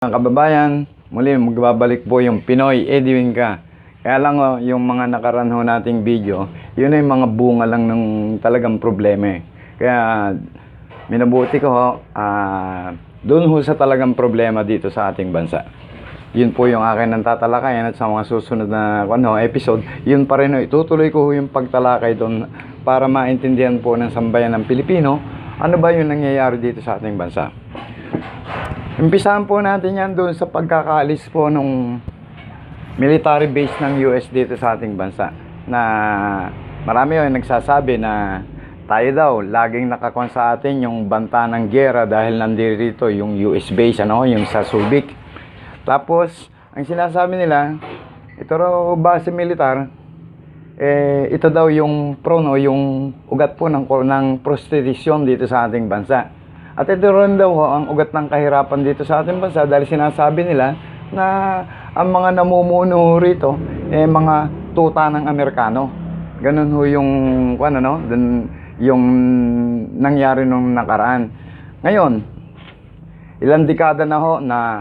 Mga kababayan, muli magbabalik po yung Pinoy Edwin ka. Kaya lang yung mga nakaraan ho nating video, yun ay mga bunga lang ng talagang problema. Kaya minabuti ko ho, doon ho sa talagang problema dito sa ating bansa. Yun po yung akin ng tatalakayan at sa mga susunod na episode, yun pa rin ho, itutuloy ko ho yung pagtalakay doon para maintindihan po ng sambayan ng Pilipino ano ba yung nangyayari dito sa ating bansa. Umpisahan po natin yan doon sa pagkakaalis po nung military base ng US dito sa ating bansa. Na marami yung nagsasabi na tayo daw, laging nakakuha sa atin yung banta ng giyera dahil nandito yung US base, yung sa Subic. Tapos, ang sinasabi nila, ito raw base militar, ito daw yung yung ugat po ng prostitusyon dito sa ating bansa. At ito rin daw ang ugat ng kahirapan dito sa ating bansa dahil sinasabi nila na ang mga namumuno rito mga tuta ng Amerikano. Ganun ho yung yung nangyari nung nakaraan. Ngayon, ilang dekada na ho na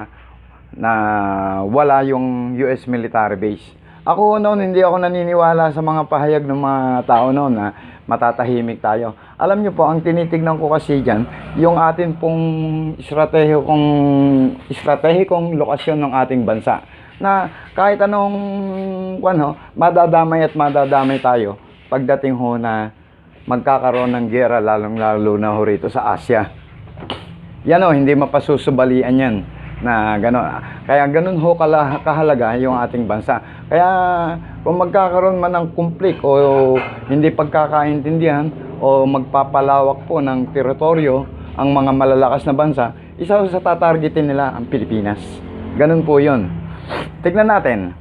wala yung US military base. Ako noon, hindi ako naniniwala sa mga pahayag ng mga tao noon na matatahimik tayo. Alam nyo po, ang tinitignan ko kasi dyan, yung atin pong estratehikong lokasyon ng ating bansa. Na kahit anong madadamay at madadamay tayo pagdating ho na magkakaroon ng giyera, lalong-lalo na ho rito sa Asia. Yan ho, hindi mapasusubalian yan. Na gano'n. Kaya ganun ho kahalaga yung ating bansa. Kaya kung magkakaroon man ng konflik o hindi pagkakaintindihan o magpapalawak po ng teritoryo ang mga malalakas na bansa, isa sa tatargetin nila ang Pilipinas. Ganun po yun. Tignan natin.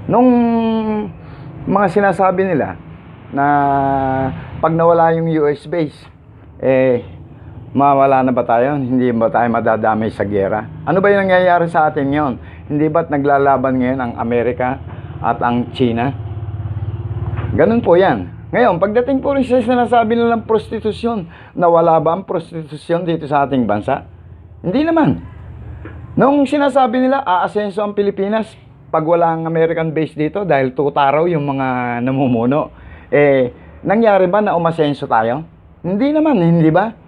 Nung mga sinasabi nila na pag nawala yung US base, mawala na ba tayo? Hindi ba tayo madadamay sa giyera? Ano ba yung nangyayari sa atin ngayon? Hindi ba't naglalaban ngayon ang Amerika at ang China? Ganun po yan. Ngayon, pagdating po rin sa sinasabi nilang prostitusyon, nawala ba ang prostitusyon dito sa ating bansa? Hindi naman. Nung sinasabi nila, aasenso ang Pilipinas pag wala ang American base dito dahil tutaraw yung mga namumuno. Nangyari ba na umasenso tayo? Hindi naman, hindi ba?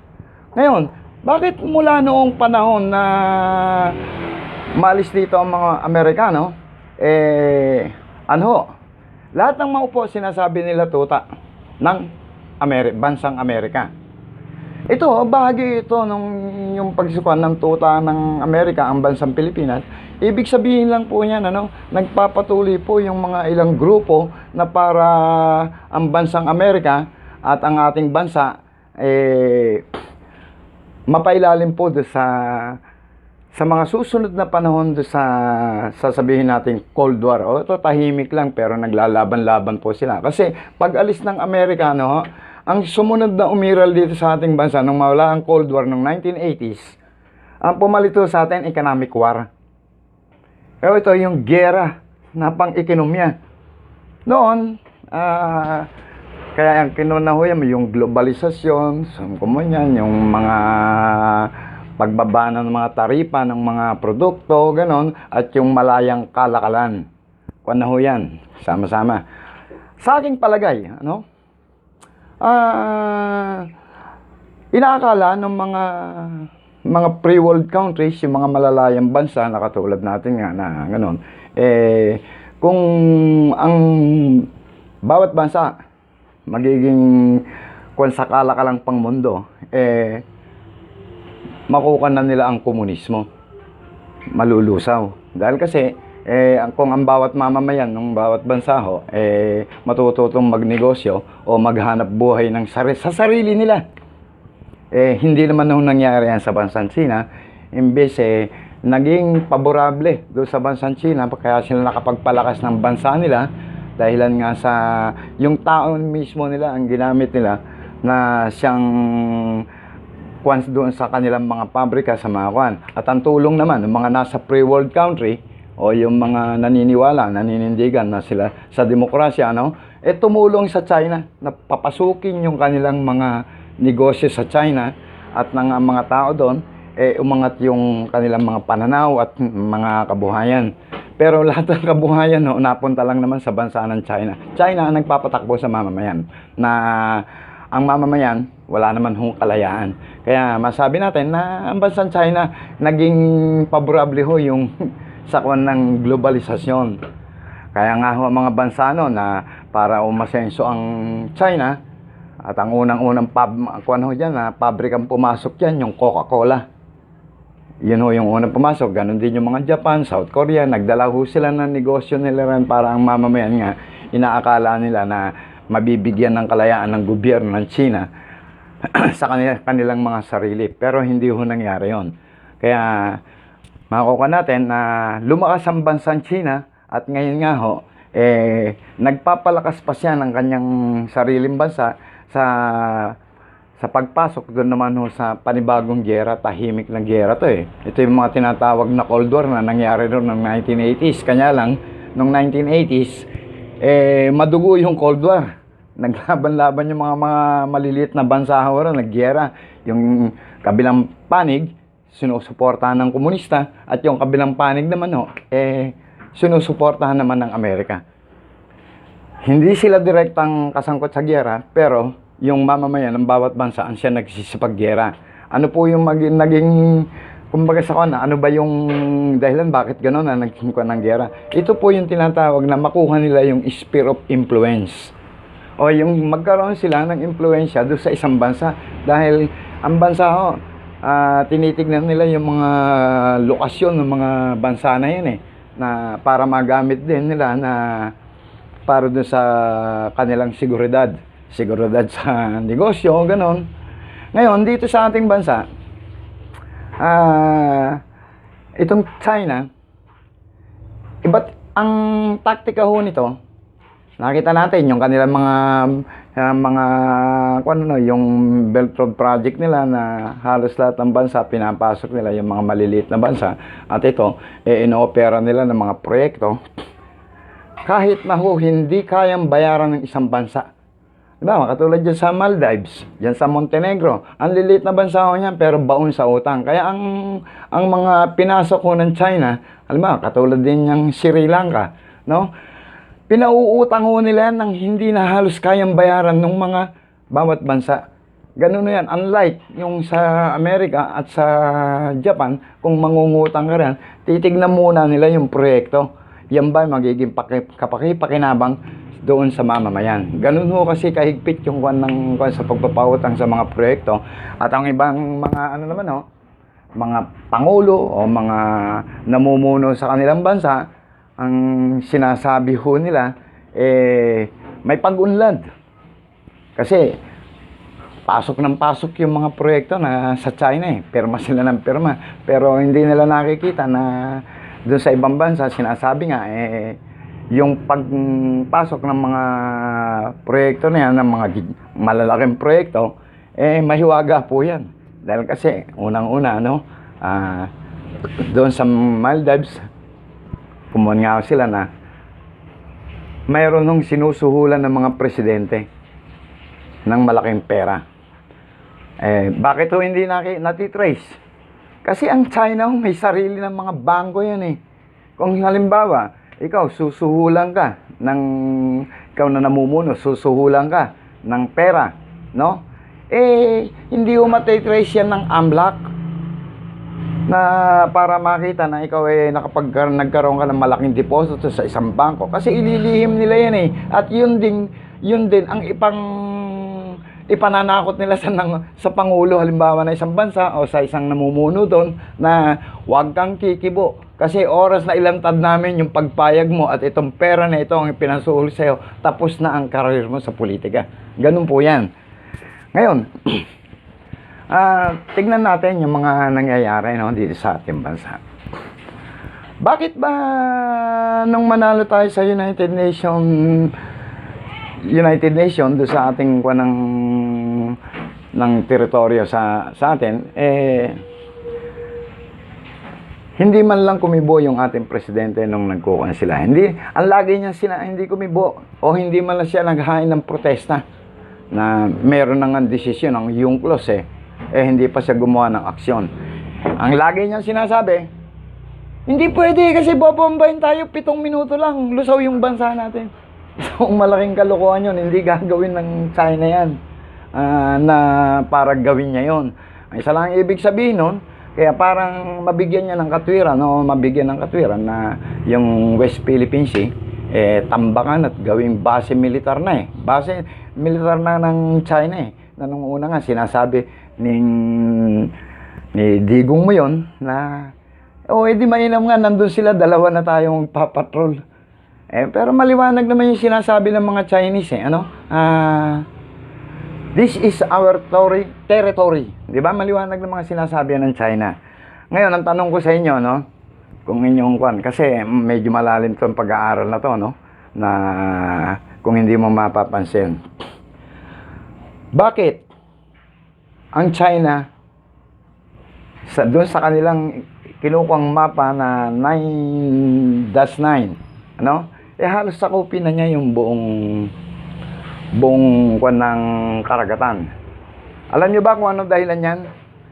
Ngayon, bakit mula noong panahon na malis dito ang mga Amerikano, lahat ng maupo sinasabi nila tuta ng bansang Amerika. Ito, bahagi ito yung pagsikuan ng tuta ng Amerika, ang bansang Pilipinas. Ibig sabihin lang po yan, nagpapatuloy po yung mga ilang grupo na para ang bansang Amerika at ang ating bansa, mapailalim po doon sa mga susunod na panahon doon sa sasabihin natin Cold War. Ito tahimik lang pero naglalaban-laban po sila. Kasi pag alis ng Amerikano, ang sumunod na umiral dito sa ating bansa nung mawala ang Cold War noong 1980s, ang pumalito sa atin economic war. Ito yung giyera na pang-ekonomiya. Noon, kaya ang kinunahuyan mo yung globalisasyon, yung mga pagbaba ng mga taripa ng mga produkto, ganon, at yung malayang kalakalan. Kunahuyan, sama-sama. Sa aking palagay, inaakala ng mga pre-world countries, yung mga malalayang bansa na katulad natin nga na ganon, kung ang bawat bansa magiging sa kalakalang pangmundo, makukuha na nila ang komunismo. Malulusaw. Dahil kasi, kung ang bawat mamamayan ng bawat bansa matututong magnegosyo o maghanap buhay sa sarili nila. Hindi naman nung nangyari yan sa bansang China. Imbes naging paborable doon sa bansang China, kaya sila nakapagpalakas ng bansa nila. Dahilan nga sa yung tao mismo nila ang ginamit nila na siyang doon sa kanilang mga pabrika sa mga kwan. At ang tulong naman ng mga nasa pre-world country o yung mga naninindigan na sila sa demokrasya, tumulong sa China na papasukin yung kanilang mga negosyo sa China at ng mga tao doon umangat yung kanilang mga pananaw at mga kabuhayan. Pero lahat ng kabuhayan napunta lang naman sa bansa ng China. China ang nagpapatakbo sa mamamayan, na ang mamamayan wala naman hong kalayaan. Kaya masabi natin na ang bansang China naging paborable yung sakwan ng globalisasyon. Kaya nga ang mga bansa na para umasenso ang China, at ang unang-unang pabrikang pumasok dyan, yung Coca-Cola. Yun yung unang pumasok. Ganon din yung mga Japan, South Korea. Nagdala sila ng negosyo nila rin para ang mamamayan nga inaakala nila na mabibigyan ng kalayaan ng gobyerno ng China sa kanilang mga sarili. Pero hindi nangyari yon. Kaya makukuha natin na lumakas ang bansang China at ngayon nga nagpapalakas pa siya ng kanyang sariling bansa sa pagpasok doon naman sa panibagong giyera, tahimik na giyera to Ito yung mga tinatawag na Cold War na nangyari doon ng 1980s. Kanya lang, noong 1980s, madugo yung Cold War. Naglaban-laban yung mga maliliit na bansa naggiyera. Yung kabilang panig, sinusuportahan ng komunista, at yung kabilang panig naman sinusuportahan naman ng Amerika. Hindi sila direktang kasangkot sa giyera, pero yung mamamayan ng bawat bansa ang siya nagsisipaggiyera. Ano po yung naging kumbaga sa ano ba yung dahilan bakit gano'n na naging ng giyera? Ito po yung tinatawag na makuha nila yung sphere of influence. O yung magkaroon sila ng impluwensya doon sa isang bansa. Dahil ang bansa tinitignan nila yung mga lokasyon ng mga bansa na yun na para magamit din nila na para doon sa kanilang seguridad sa negosyo, ganon. Ngayon, dito sa ating bansa, itong China, iba't ang taktika nito, nakita natin yung kanilang yung Belt Road Project nila na halos lahat ng bansa pinapasok nila yung mga maliliit na bansa, at ito inoopera nila ng mga proyekto kahit na hindi kayang bayaran ng isang bansa. Diba? Katulad dyan sa Maldives, dyan sa Montenegro, ang liliit na bansa niyan pero baon sa utang. Kaya ang mga pinasok ng China, katulad din yung Sri Lanka, pinauutang nila ng hindi na halos kayang bayaran ng mga bawat bansa. Ganun yan. Unlike yung sa Amerika at sa Japan, kung mangungutang ka rin, titignan muna nila yung proyekto. Yan ba magiging kapakipakinabang doon sa mamamayan. Ganun kasi kahigpit yung sa pagpapautang sa mga proyekto. At ang ibang mga mga pangulo o mga namumuno sa kanilang bansa, ang sinasabi nila may pag-unlad. Kasi pasok ng pasok yung mga proyekto na sa China pirma sila ng pirma. Pero hindi nila nakikita na doon sa ibang bansa, sinasabi nga yung pagpasok ng mga proyekto na yan, ng mga malalaking proyekto, mahiwaga po yan. Dahil kasi, unang-una, doon sa Maldives, kumuha nga sila na mayroon nung sinusuhulan ng mga presidente ng malaking pera. Bakit hindi natitrace? Kasi ang China may sarili ng mga bangko yan Kung halimbawa, ikaw susuhulan ka ikaw na namumuno, susuhulan ka ng pera, hindi matitrace yan ng AMLAC na para makita na ikaw nagkaroon ka ng malaking deposito sa isang bangko. Kasi ililihim nila yan At yun din ang ipananakot nila sa Pangulo, halimbawa na isang bansa o sa isang namumuno doon, na huwag kang kikibo. Kasi oras na ilantad namin yung pagpayag mo at itong pera na ito ang pinasuhol sa'yo, tapos na ang karir mo sa politika. Ganun po yan. Ngayon, tignan natin yung mga nangyayari dito sa ating bansa. Bakit ba nung manalo tayo sa United Nations doon sa ating ng teritoryo sa atin, hindi man lang kumibo yung ating presidente nung nagkukuhan sila. Ang lagi niya hindi kumibo o hindi man lang siya naghain ng protesta na meron nang desisyon ng UNCLOS hindi pa siya gumawa ng aksyon. Ang lagi niyang sinasabi, hindi pwede kasi bobombahin tayo 7 minuto lang, lusaw yung bansa natin. So, malaking kalokohan yun, hindi gagawin ng China yan. Na para gawin niya yon. Ang isa lang ibig sabihin nun, kaya parang mabigyan niya ng katwiran, o mabigyan ng katwiran na yung West Philippine Sea, tambakan at gawing base militar na Base militar na ng China Na nung una nga, sinasabi ni Digong mo yun, na, edi mainam nga, nandun sila, dalawa na tayong papatrol. Pero maliwanag naman yung sinasabi ng mga Chinese, this is our territory. Di ba? Maliwanag ng mga sinasabi ng China. Ngayon, ang tanong ko sa inyo, kung inyong kwan, kasi medyo malalim itong pag-aaral na to, na kung hindi mo mapapansin. Bakit ang China, doon sa kanilang kinukuhang mapa na 9-9, halos sakupin na niya yung buong kwan ng karagatan. Alam nyo ba kung ano dahilan yan?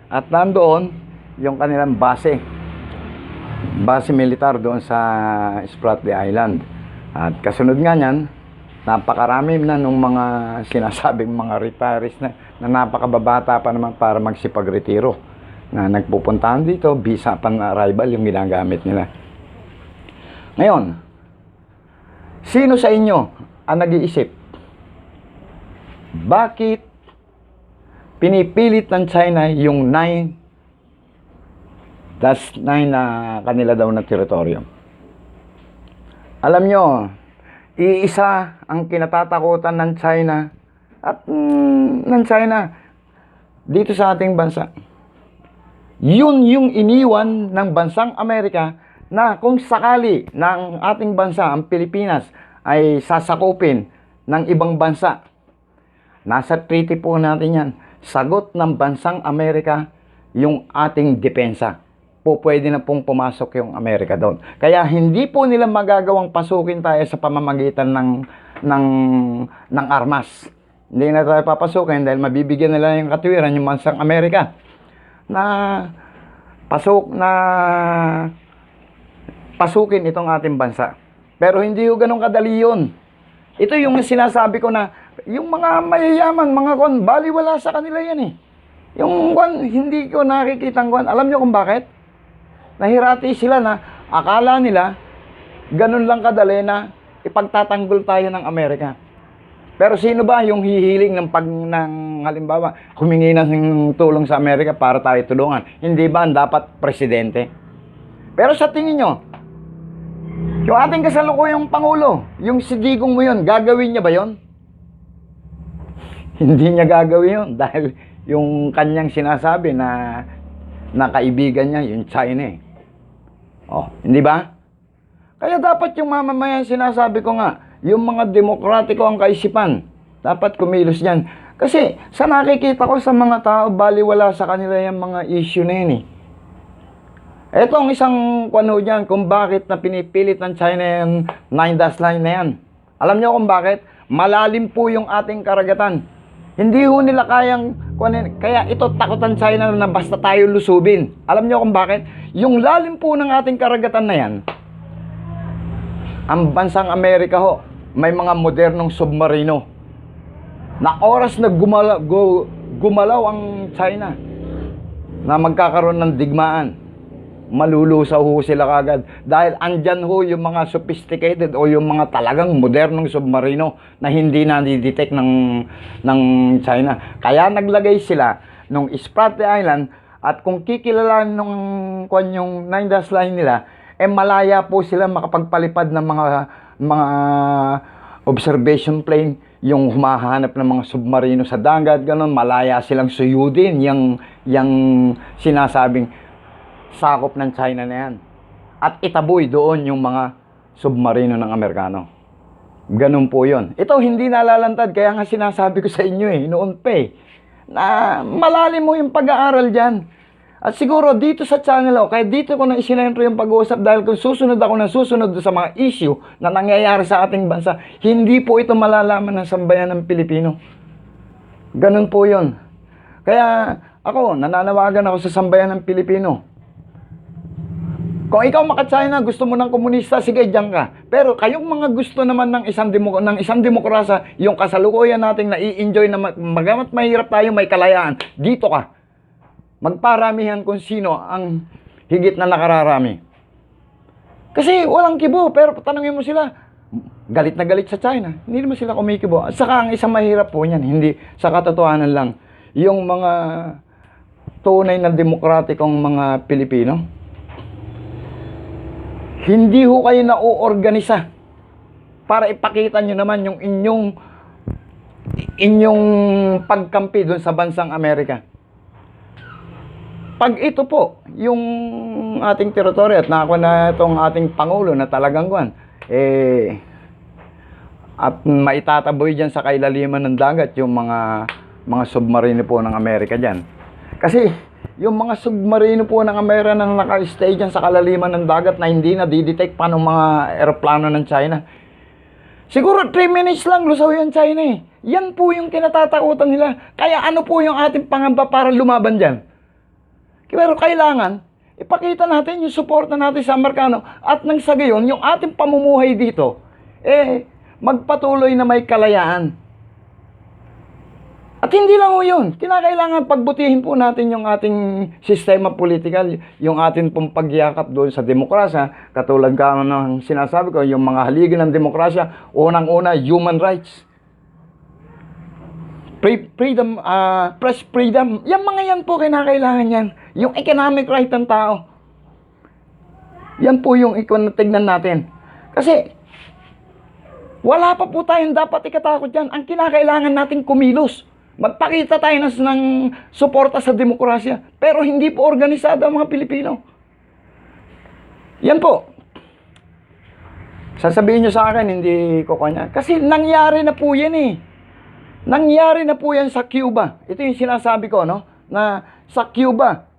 At nandoon yung kanilang base militar doon sa Spratly Island. At kasunod nga niyan, napakarami na nung mga sinasabing mga retirees na napakababata pa naman para magsipagretiro, na nagpupuntahan dito, visa pan arrival yung ginagamit nila. Ngayon, sino sa inyo ang nag-iisip? Bakit pinipilit ng China yung 9-9 na kanila daw na teritoryo? Alam nyo, iisa ang kinatatakutan ng China at ng China dito sa ating bansa. Yun yung iniwan ng bansang Amerika, na kung sakali ng ating bansa, ang Pilipinas, ay sasakupin ng ibang bansa, nasa treaty po natin yan. Sagot ng bansang Amerika yung ating depensa. Pwede na pong pumasok yung Amerika doon. Kaya hindi po nila magagawang pasukin tayo sa pamamagitan ng armas. Hindi na tayo papasukin dahil mabibigyan nila yung katwiran yung bansang Amerika na pasukin itong ating bansa. Pero hindi yung ganun kadali yun. Ito yung sinasabi ko na yung mga mayayaman, mga baliwala sa kanila yan Yung hindi ko nakikitang alam nyo kung bakit? Nahirati sila na akala nila ganun lang kadali na ipagtatanggol tayo ng Amerika. Pero sino ba yung hihiling ng halimbawa, humingi ng tulong sa Amerika para tayo tulungan? Hindi ba ang dapat presidente? Pero sa tingin nyo, yung ating kasalukuyang Pangulo, yung si Digong mo yun, gagawin niya ba yun? Hindi niya gagawin yun dahil yung kanyang sinasabi na kaibigan niya, yung China hindi ba? Kaya dapat yung mamamayan, sinasabi ko nga, yung mga demokratiko ang kaisipan, dapat kumilos yan. Kasi sa nakikita ko sa mga tao, baliwala sa kanila yung mga issue na yun Ito ang isang dyan kung bakit na pinipilit ng China yung 9-9 na yan. Alam niyo kung bakit? Malalim po yung ating karagatan. Hindi ho nila kayang, kaya ito takutan China na basta tayo lusubin. Alam niyo kung bakit? Yung lalim po ng ating karagatan na yan, ang bansang Amerika may mga modernong submarino na oras na gumalaw ang China na magkakaroon ng digmaan, malulusaw sila kagad dahil andyan yung mga sophisticated o yung mga talagang modernong submarino na hindi na-detect ng China. Kaya naglagay sila nung Spratly Island, at kung kikilalan yung 9-9 nila, malaya po sila makapagpalipad ng mga observation plane, yung humahanap ng mga submarino sa dagat, ganun, malaya silang suyudin yung sinasabing sakop ng China na yan. At itaboy doon yung mga submarino ng Amerikano. Ganun po yun. Ito hindi nalalantad, kaya nga sinasabi ko sa inyo noon pa na malalim mo yung pag-aaral dyan. At siguro dito sa channel kaya dito ko na isinentro yung pag-uusap dahil kung susunod ako ng susunod sa mga issue na nangyayari sa ating bansa, hindi po ito malalaman ng sambayan ng Pilipino. Ganun po yun. Kaya Ako, nananawagan ako sa sambayan ng Pilipino. Kung ikaw maka-China, gusto mo ng komunista, sige, diyan ka. Pero kayong mga gusto naman ng isang demokrasya, yung kasalukuyan nating nai-enjoy na magamat mahirap tayo, may kalayaan, dito ka. Magparamihan kung sino ang higit na nakararami. Kasi walang kibo, pero tanungin mo sila, galit na galit sa China. Hindi naman sila kumikibo. At saka ang isang mahirap po niyan, hindi sa katotohanan lang, yung mga tunay na demokratikong mga Pilipino, hindi ho kayo na-organisa para ipakita nyo naman yung inyong pagkampi doon sa bansang Amerika. Pag ito po, yung ating teritoryo at nakakuha na itong ating Pangulo na talagang at maitataboy dyan sa kailaliman ng dagat yung mga submarino po ng Amerika dyan. Kasi yung mga submarino po ng Amerika na naka-stay dyan sa kalaliman ng dagat na hindi na didetect pa ng mga aeroplano ng China. Siguro 3 minutes lang lusaw yan China eh. Yan po yung kinatatakutan nila. Kaya ano po yung ating pangamba para lumaban dyan? Pero kailangan, ipakita natin yung suporta natin sa Amerikano at nang sa gayon, yung ating pamumuhay dito, magpatuloy na may kalayaan. At hindi lang ho yun. Kinakailangan pagbutihin po natin yung ating sistema politikal, yung ating pong pagyakap doon sa demokrasya. Katulad ka ng sinasabi ko, yung mga haligi ng demokrasya, unang-una, human rights. Freedom, press freedom. Yung mga yan po kinakailangan yan. Yung economic right ng tao. Yan po yung tignan natin. Kasi, wala pa po tayong dapat ikatakot yan. Ang kinakailangan natin kumilos. Magpakita tayo ng suporta sa demokrasya. Pero hindi po organisado ang mga Pilipino. Yan po. Sasabihin nyo sa akin, hindi ko kanya. Kasi nangyari na po yan eh. Nangyari na po yan sa Cuba. Ito yung sinasabi ko, no? Na sa Cuba,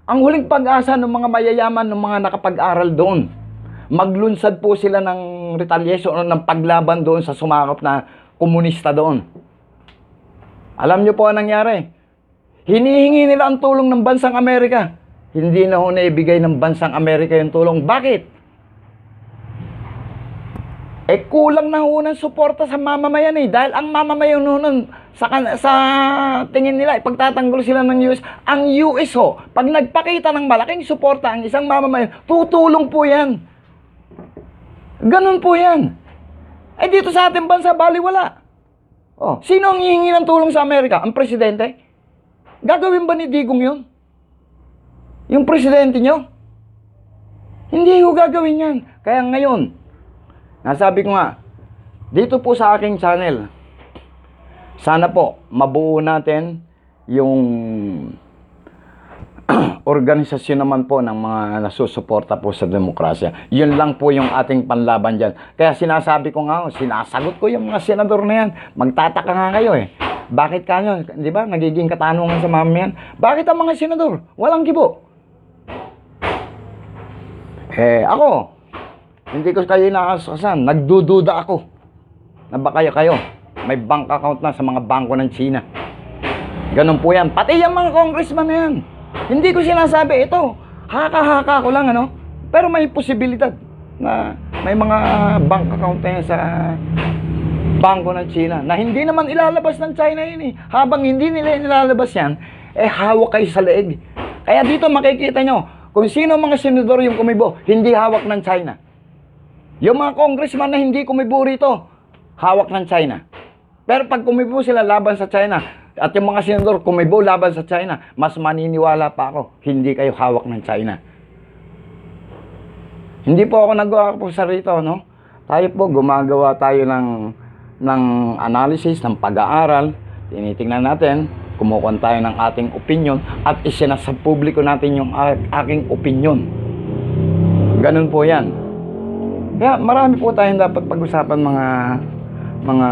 ang huling pag-asa ng mga mayayaman, ng mga nakapag-aral doon, maglunsad po sila ng retaliation o ng paglaban doon sa sumakop na komunista doon. Alam nyo po ang nangyari. Hinihingi nila ang tulong ng bansang Amerika. Hindi na ho naibigay ng bansang Amerika yung tulong. Bakit? Kulang na ho ng suporta sa mamamayan eh. Dahil ang mamamayan ho nun, sa tingin nila, ipagtatanggol sila ng US. Ang US ho, pag nagpakita ng malaking suporta ang isang mamamayan, tutulong po yan. Ganun po yan. Dito sa ating bansa, baliwala. Sino ang hihingi ng tulong sa Amerika? Ang presidente? Gagawin ba ni Digong yun? Yung presidente nyo? Hindi ko gagawin yan. Kaya ngayon, nasabi ko nga, dito po sa aking channel, sana po mabuo natin yung organisasyon naman po ng mga nasusuporta po sa demokrasya. Yun lang po yung ating panlaban dyan. Kaya sinasabi ko nga, sinasagot ko yung mga senador na yan. Magtataka nga kayo eh. Bakit kanyo? Di ba? Nagiging katanungan sa mamayan. Bakit ang mga senador? Walang kibo. Ako, hindi ko kayo nakakasasan. Nagdududa ako na baka kayo may bank account na sa mga bangko ng China. Ganun po yan. Pati yung mga congressman na yan. Hindi ko sinasabi ito. Haka-haka ko lang, ano? Pero may posibilidad na may mga bank account na yan sa bangko ng China na hindi naman ilalabas ng China yun eh. Habang hindi nila ilalabas yan, hawak kayo sa leeg. Kaya dito makikita nyo, kung sino mga senador yung kumibo, hindi hawak ng China. Yung mga congressman na hindi kumibo rito, hawak ng China. Pero pag kumibo sila laban sa China, at yung mga senador kumibo laban sa China, mas maniniwala pa ako, hindi kayo hawak ng China. Hindi po ako nag-uupo rito, no? Tayo po, gumagawa tayo ng analysis, ng pag-aaral. Tinitingnan natin, kumukuha tayo ng ating opinion at isinasa publiko natin yung aking opinion. Ganun po yan. Kaya marami po tayong dapat pag-usapan mga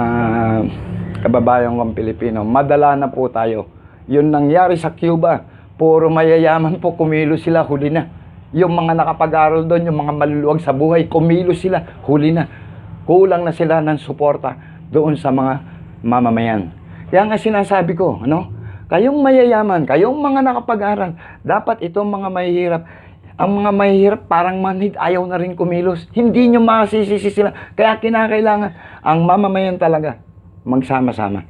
kababayan kong Pilipino. Madala na po tayo. Yun nangyari sa Cuba. Puro mayayaman po, kumilos sila, huli na. Yung mga nakapag-aral doon, yung mga maluluwag sa buhay, kumilos sila, huli na. Kulang na sila ng suporta doon sa mga mamamayan. Kaya nga sinasabi ko, ano? Kayong mayayaman, kayong mga nakapag-aral, dapat itong mga mahihirap, ang mga mahihirap parang manhid, ayaw na rin kumilos. Hindi nyo masisisi sila. Kaya kinakailangan ang mamamayan talaga magsama-sama.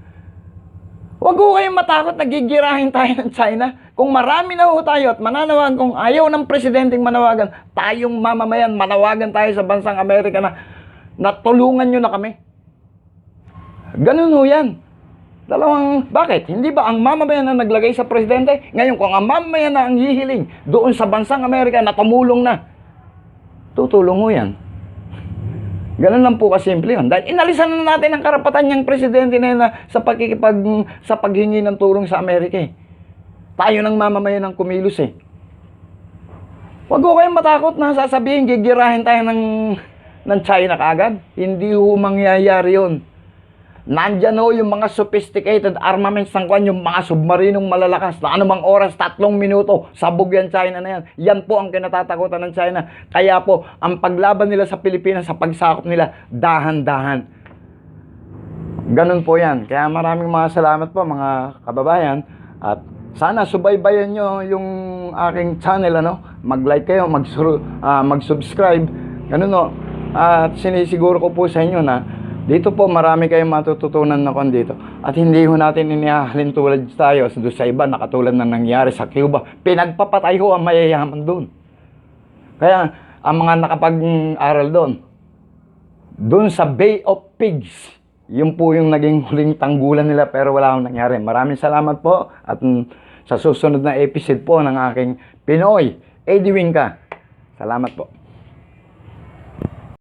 Huwag ko kayong matakot na gigirahin tayo ng China. Kung marami na ho tayo at mananawagan, kung ayaw ng presidenteng manawagan, tayong mamamayan, manawagan tayo sa bansang Amerika na natulungan nyo na kami. Ganun ho yan. Bakit? Hindi ba ang mamamayan na naglagay sa presidente? Ngayon, kung ang mamamayan na ang hihiling doon sa bansang Amerika na tumulong na, tutulong ho yan. Ganun lang po kasimple yun. Dahil inalisan na natin ang karapatan niyang presidente na yun sa paghingi ng tulong sa Amerika eh. Tayo ng mamamayan ng kumilos eh. Huwag ko kayong matakot na sasabihin, gigirahin tayo ng China kaagad. Hindi ho mangyayari yun. Nandyan ho yung mga sophisticated armaments ng kwan, yung mga submarinong malalakas na anumang oras, 3 minuto, sabog yan China na yan. Yan po ang kinatatakutan ng China. Kaya po, ang paglaban nila sa Pilipinas, sa pagsakop nila, dahan-dahan. Ganun po yan. Kaya maraming mga salamat po mga kababayan. At sana subaybayan nyo yung aking channel, mag-like kayo, mag-subscribe. Ganun o. At sinisiguro ko po sa inyo na dito po marami kayong matututunan na kon dito. At hindi ho natin inihahalin tulad tayo doon sa iba na katulad na nangyari sa Cuba. Pinagpapatay ho ang mayayaman doon. Kaya ang mga nakapag-aral doon sa Bay of Pigs, yun po yung naging huling tanggulan nila pero wala akong nangyari. Maraming salamat po at sa susunod na episode po ng aking Pinoy Edwin ka. Salamat po.